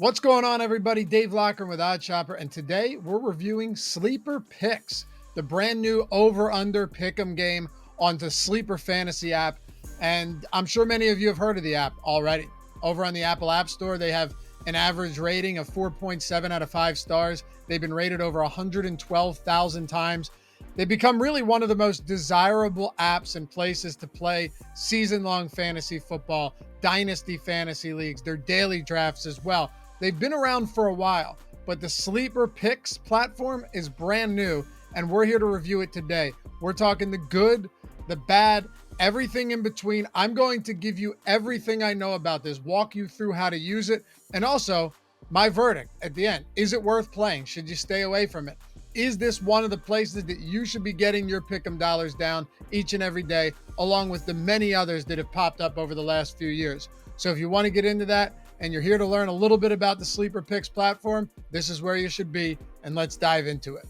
What's going on, everybody? Dave Lockram with Odd Shopper, and today we're reviewing Sleeper Picks, the brand new over-under pick'em game on the Sleeper Fantasy app. And I'm sure many of you have heard of the app already. Over on the Apple App Store, they have an average rating of 4.7 out of 5 stars. They've been rated over 112,000 times. They become really one of the most desirable apps and places to play season-long fantasy football, dynasty fantasy leagues, their daily drafts as well. They've been around for a while, but the Sleeper Picks platform is brand new, and we're here to review it today. We're talking the good, the bad, everything in between. I'm going to give you everything I know about this, walk you through how to use it, and also my verdict at the end. Is it worth playing? Should you stay away from it? Is this one of the places that you should be getting your pick'em dollars down each and every day, along with the many others that have popped up over the last few years? So if you want to get into that and you're here to learn a little bit about the Sleeper Picks platform, this is where you should be, and let's dive into it.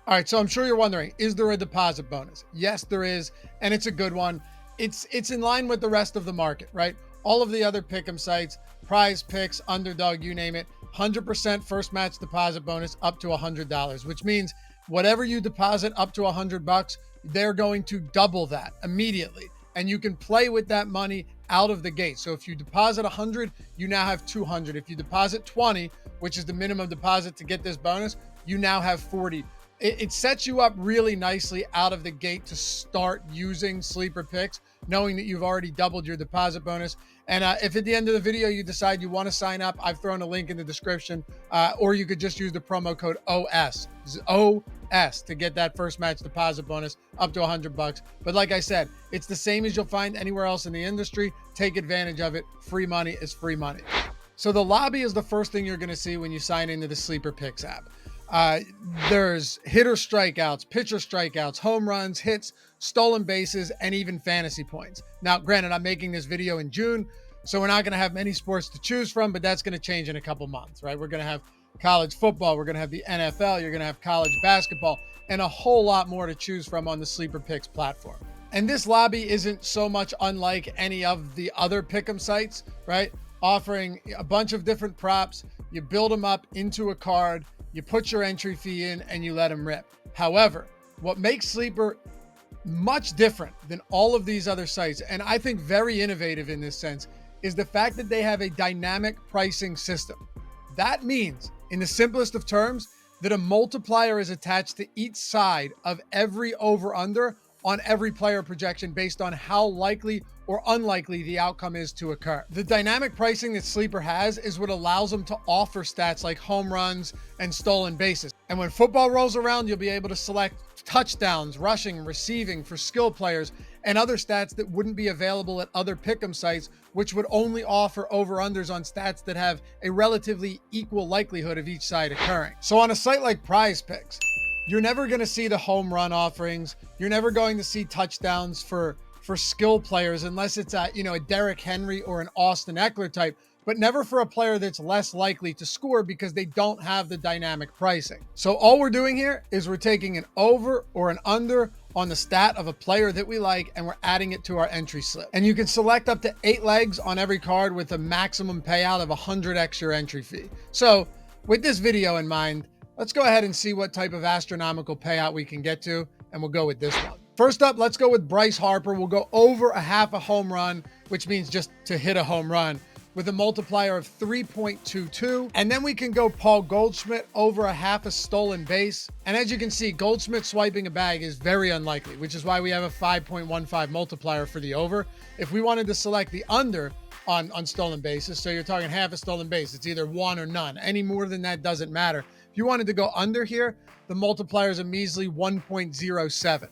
All right, so I'm sure you're wondering, is there a deposit bonus? Yes, there is, and it's a good one. It's in line with the rest of the market, right? All of the other pick'em sites, Prize Picks, Underdog, you name it, 100% first match deposit bonus up to $100, which means whatever you deposit up to $100, they're going to double that immediately. And you can play with that money out of the gate. So if you deposit 100, you now have 200. If you deposit 20, which is the minimum deposit to get this bonus, you now have 40. It sets you up really nicely out of the gate to start using Sleeper Picks, knowing that you've already doubled your deposit bonus. And if at the end of the video you decide you want to sign up, I've thrown a link in the description, or you could just use the promo code OS to get that first match deposit bonus up to $100. But like I said, it's the same as you'll find anywhere else in the industry. Take advantage of it. Free money is free money. So the lobby is the first thing you're going to see when you sign into the Sleeper Picks app. There's hitter strikeouts, pitcher strikeouts, home runs, hits, stolen bases, and even fantasy points. Now, granted, I'm making this video in June, so we're not going to have many sports to choose from, but that's going to change in a couple months, right? We're going to have college football, we're going to have the NFL, you're going to have college basketball, and a whole lot more to choose from on the Sleeper Picks platform. And this lobby isn't so much unlike any of the other pick'em sites, right? Offering a bunch of different props. You build them up into a card, you put your entry fee in, and you let them rip. However, what makes Sleeper much different than all of these other sites, and I think very innovative in this sense, is the fact that they have a dynamic pricing system. That means, in the simplest of terms, that a multiplier is attached to each side of every over-under on every player projection based on how likely or unlikely the outcome is to occur. The dynamic pricing that Sleeper has is what allows them to offer stats like home runs and stolen bases. And when football rolls around, you'll be able to select touchdowns, rushing, receiving for skill players, and other stats that wouldn't be available at other pick'em sites, which would only offer over-unders on stats that have a relatively equal likelihood of each side occurring. So on a site like Prize Picks, you're never going to see the home run offerings. You're never going to see touchdowns for skill players unless it's a Derrick Henry or an Austin Eckler type, but never for a player that's less likely to score because they don't have the dynamic pricing. So all we're doing here is we're taking an over or an under on the stat of a player that we like, and we're adding it to our entry slip. And you can select up to 8 legs on every card with a maximum payout of 100x your entry fee. So with this video in mind, let's go ahead and see what type of astronomical payout we can get to, and we'll go with this one. First up, let's go with Bryce Harper. We'll go over a half a home run, which means just to hit a home run, with a multiplier of 3.22. And then we can go Paul Goldschmidt over a half a stolen base. And as you can see, Goldschmidt swiping a bag is very unlikely, which is why we have a 5.15 multiplier for the over. If we wanted to select the under on stolen bases, so you're talking half a stolen base, it's either one or none. Any more than that doesn't matter. If you wanted to go under here, the multiplier is a measly 1.07.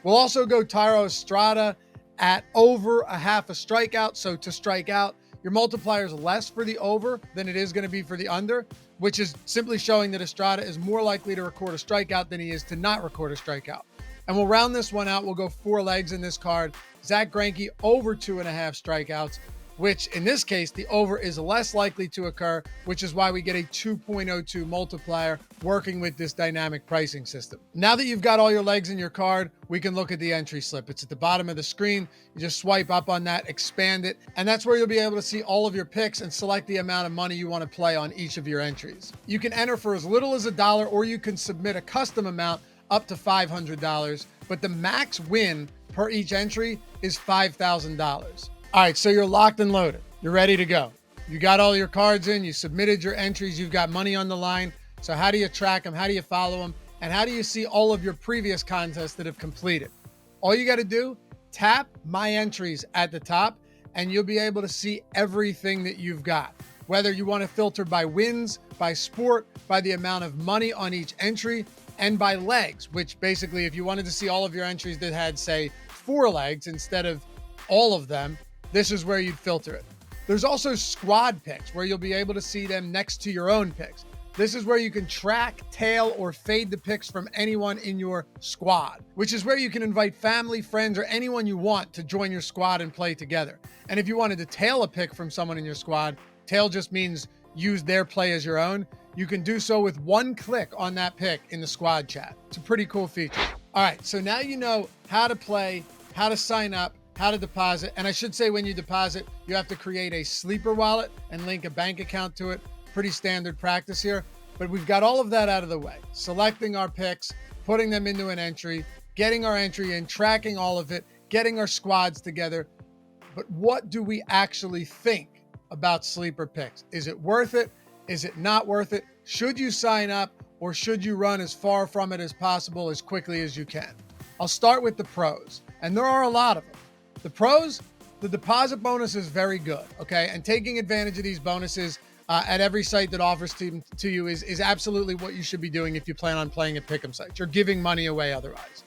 We'll also go Thairo Estrada at over a half a strikeout. So to strike out, your multiplier is less for the over than it is going to be for the under, which is simply showing that Estrada is more likely to record a strikeout than he is to not record a strikeout. And we'll round this one out. We'll go 4 legs in this card. Zach Greinke over 2.5 strikeouts which in this case, the over is less likely to occur, which is why we get a 2.02 multiplier working with this dynamic pricing system. Now that you've got all your legs in your card, we can look at the entry slip. It's at the bottom of the screen. You just swipe up on that, expand it, and that's where you'll be able to see all of your picks and select the amount of money you want to play on each of your entries. You can enter for as little as $1, or you can submit a custom amount up to $500, but the max win per each entry is $5,000. All right, so you're locked and loaded. You're ready to go. You got all your cards in, you submitted your entries, you've got money on the line. So how do you track them? How do you follow them? And how do you see all of your previous contests that have completed? All you got to do, tap My Entries at the top, and you'll be able to see everything that you've got. Whether you want to filter by wins, by sport, by the amount of money on each entry, and by legs, which basically if you wanted to see all of your entries that had, say, 4 legs instead of all of them, this is where you'd filter it. There's also squad picks where you'll be able to see them next to your own picks. This is where you can track, tail, or fade the picks from anyone in your squad, which is where you can invite family, friends, or anyone you want to join your squad and play together. And if you wanted to tail a pick from someone in your squad, tail just means use their play as your own. You can do so with one click on that pick in the squad chat. It's a pretty cool feature. All right, so now you know how to play, how to sign up, how to deposit. And I should say when you deposit, you have to create a sleeper wallet and link a bank account to it. Pretty standard practice here, but we've got all of that out of the way. Selecting our picks, putting them into an entry, getting our entry in, tracking all of it, getting our squads together. But what do we actually think about sleeper picks? Is it worth it? Is it not worth it? Should you sign up, or should you run as far from it as possible as quickly as you can? I'll start with the pros, and there are a lot of them. The pros, the deposit bonus is very good, okay? And taking advantage of these bonuses at every site that offers to you is absolutely what you should be doing if you plan on playing at pick'em sites. You're giving money away otherwise.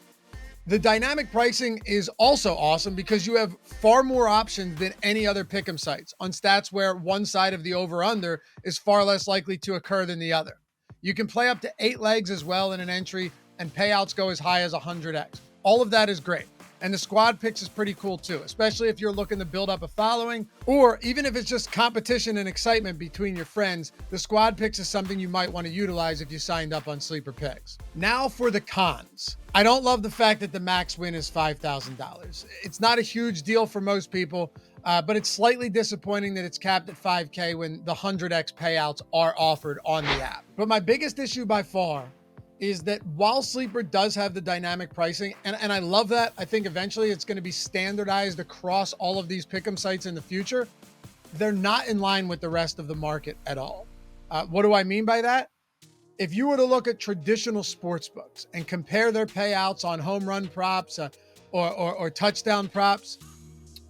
The dynamic pricing is also awesome because you have far more options than any other pick'em sites on stats where one side of the over-under is far less likely to occur than the other. You can play up to 8 legs as well in an entry, and payouts go as high as 100x. All of that is great. And the squad picks is pretty cool too, especially if you're looking to build up a following, or even if it's just competition and excitement between your friends. The squad picks is something you might want to utilize if you signed up on Sleeper Picks. Now for the cons. I don't love the fact that the max win is $5,000. It's not a huge deal for most people, but it's slightly disappointing that it's capped at 5K when the 100x payouts are offered on the app. But my biggest issue by far is that while Sleeper does have the dynamic pricing, and I love that, I think eventually it's going to be standardized across all of these pick'em sites in the future, they're not in line with the rest of the market at all. What do I mean by that? If you were to look at traditional sportsbooks and compare their payouts on home run props or touchdown props,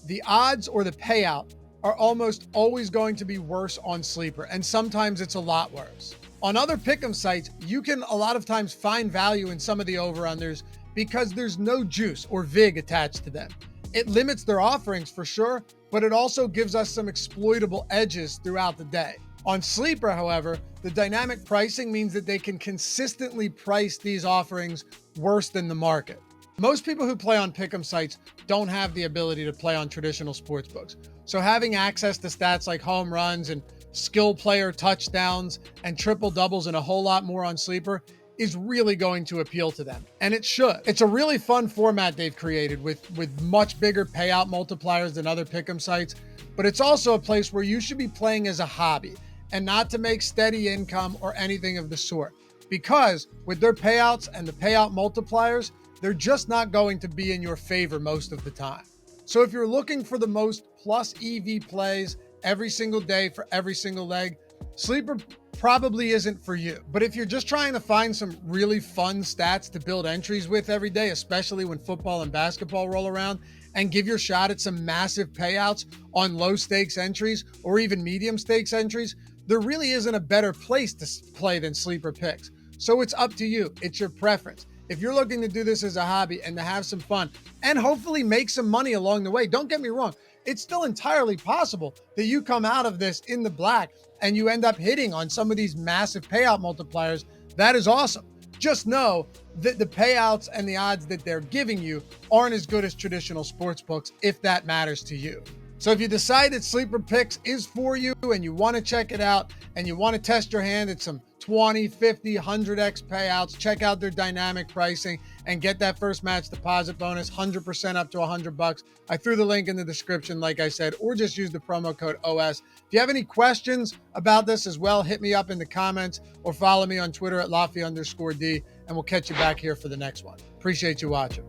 the odds or the payout are almost always going to be worse on Sleeper, and sometimes it's a lot worse. On other pick'em sites, you can a lot of times find value in some of the over-unders because there's no juice or vig attached to them. It limits their offerings for sure, but it also gives us some exploitable edges throughout the day. On Sleeper, however, the dynamic pricing means that they can consistently price these offerings worse than the market. Most people who play on pick'em sites don't have the ability to play on traditional sportsbooks. So having access to stats like home runs and skill player touchdowns and triple doubles and a whole lot more on Sleeper is really going to appeal to them. And it should. It's a really fun format they've created with much bigger payout multipliers than other pick'em sites, but it's also a place where you should be playing as a hobby and not to make steady income or anything of the sort. Because with their payouts and the payout multipliers, they're just not going to be in your favor most of the time. So if you're looking for the most plus EV plays every single day for every single leg, Sleeper probably isn't for you. But if you're just trying to find some really fun stats to build entries with every day, especially when football and basketball roll around, and give your shot at some massive payouts on low stakes entries or even medium stakes entries, there really isn't a better place to play than Sleeper Picks. So it's up to you. It's your preference. If you're looking to do this as a hobby and to have some fun and hopefully make some money along the way, don't get me wrong, it's still entirely possible that you come out of this in the black and you end up hitting on some of these massive payout multipliers. That is awesome. Just know that the payouts and the odds that they're giving you aren't as good as traditional sports books, if that matters to you. So if you decide that Sleeper Picks is for you and you want to check it out and you want to test your hand at some 20, 50, 100x payouts, check out their dynamic pricing and get that first match deposit bonus, 100% up to $100. I threw the link in the description, like I said, or just use the promo code OS. If you have any questions about this as well, hit me up in the comments or follow me on Twitter at Laffy_D, and we'll catch you back here for the next one. Appreciate you watching.